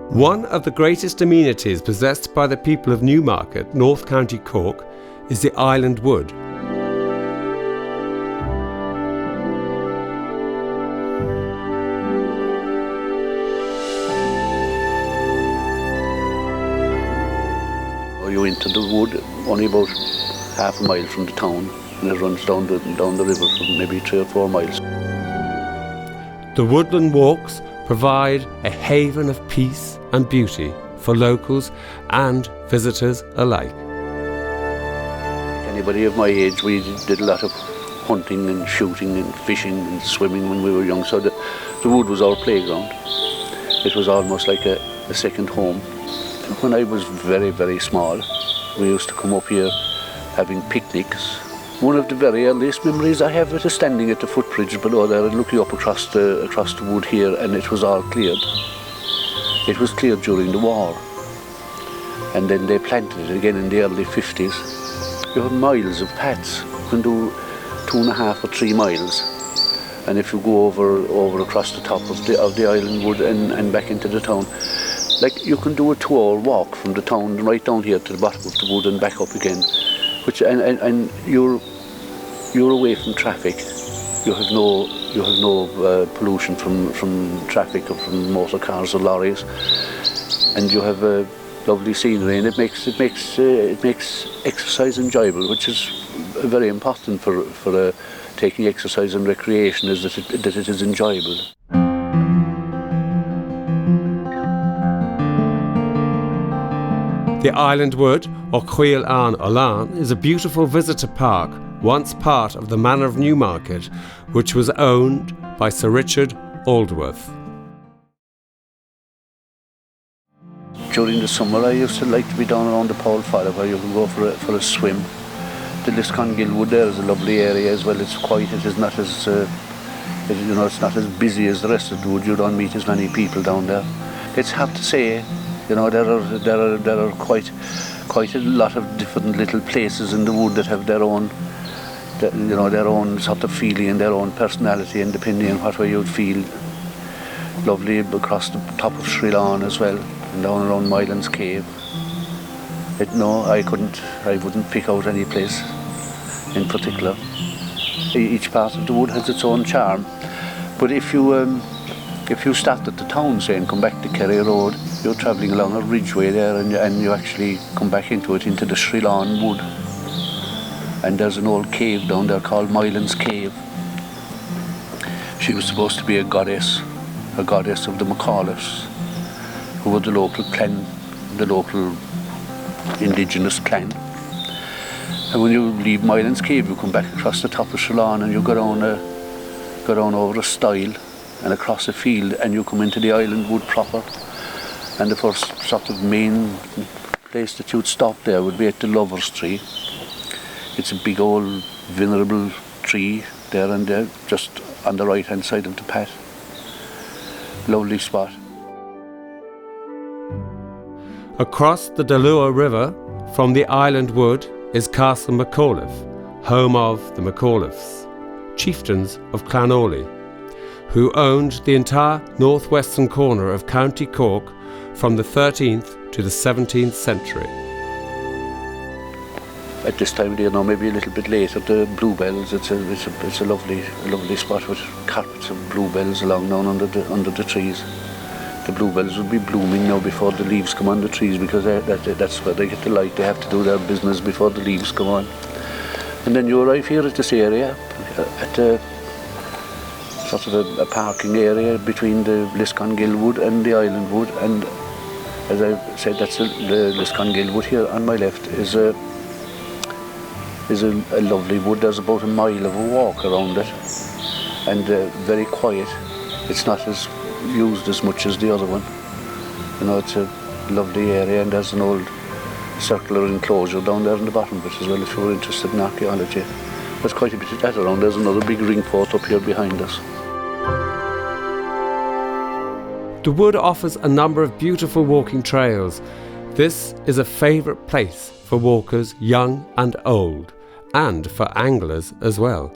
One of the greatest amenities possessed by the people of Newmarket, North County Cork, is the Island Wood. You enter the wood only about half a mile from the town, and it runs down the river for maybe 3 or 4 miles. The woodland walks provide a haven of peace and beauty for locals and visitors alike. Anybody of my age, we did a lot of hunting and shooting and fishing and swimming when we were young, so the wood was our playground. It was almost like a second home. When I was very, very small, we used to come up here having picnics. One of the very earliest memories I have is standing at the footbridge below there and looking up across the wood here, and it was all cleared. It was cleared during the war, and then they planted it again in the early 50s. You have miles of paths. You can do 2.5 or 3 miles, and if you go over across the top of the Island Wood and back into the town, like you can do a 2-hour walk from the town right down here to the bottom of the wood and back up again, which and you're away from traffic. You have no pollution from traffic or from motor cars or lorries, and you have a lovely scenery, and it makes exercise enjoyable, which is very important for taking exercise and recreation, is that it is enjoyable. The Island Wood, or Cuil an Olan, is a beautiful visitor park, once part of the Manor of Newmarket, which was owned by Sir Richard Aldworth. During the summer, I used to like to be down around the Paul Fire, where you can go for a swim. The Liscongill Wood there is a lovely area as well. It's quiet. It is not as it's not as busy as the rest of the wood. You don't meet as many people down there. It's hard to say. You know, there are quite a lot of different little places in the wood that have their own sort of feeling and their own personality, and depending on what way you'd feel. Lovely across the top of Sri Lawn as well, and down around Mylands Cave. I wouldn't pick out any place in particular. Each part of the wood has its own charm. But if you start at the town, say, and come back to Kerry Road, you're travelling along a ridgeway there, and you actually come back into the Sri Lawn Wood. And there's an old cave down there called Mylands Cave. She was supposed to be a goddess of the McAuliffes, who were the local clan, the local indigenous clan. And when you leave Mylands Cave, you come back across the top of Sri Lawn, and you go down over a stile and across a field, and you come into the Island Wood proper. And the first sort of main place that you'd stop there would be at the Lover's Tree. It's a big old venerable tree there and there, just on the right hand side of the path. Lovely spot. Across the Dalua River from the Island Wood is Castle McAuliffe, home of the McAuliffes, chieftains of Clan Orley, who owned the entire northwestern corner of County Cork from the 13th to the 17th century. At this time of year, maybe a little bit later, the bluebells, it's a lovely spot with carpets of bluebells along down under the trees. The bluebells will be blooming now before the leaves come on the trees, because that's where they get the light. They have to do their business before the leaves come on. And then you arrive here at this area, at a sort of a parking area between the Liscongill Wood and the Island Wood. And as I said, that's the Liscongill Wood here on my left is a lovely wood. There's about a mile of a walk around it, and very quiet. It's not as used as much as the other one. You know, it's a lovely area, and there's an old circular enclosure down there in the bottom of it as well, if you're interested in archaeology. There's quite a bit of that around. There's another big ring fort up here behind us. The wood offers a number of beautiful walking trails. This is a favourite place for walkers young and old, and for anglers as well.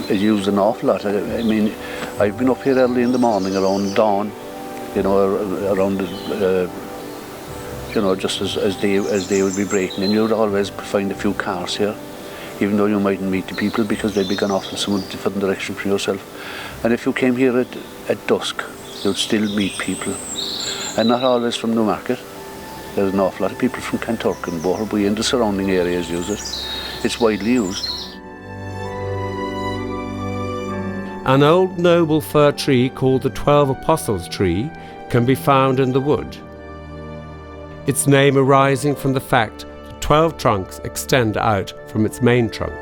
It's used an awful lot. I mean, I've been up here early in the morning around dawn, you know, around, you know, just as they would be breaking in. You would always find a few cars here, even though you mightn't meet the people because they'd be gone off in some different direction from yourself. And if you came here at dusk, you'd still meet people, and not always from Newmarket. There's an awful lot of people from Kanturk and Boherbury and the surrounding areas use it. It's widely used. An old noble fir tree called the 12 Apostles tree can be found in the wood. Its name arising from the fact that 12 trunks extend out from its main trunk.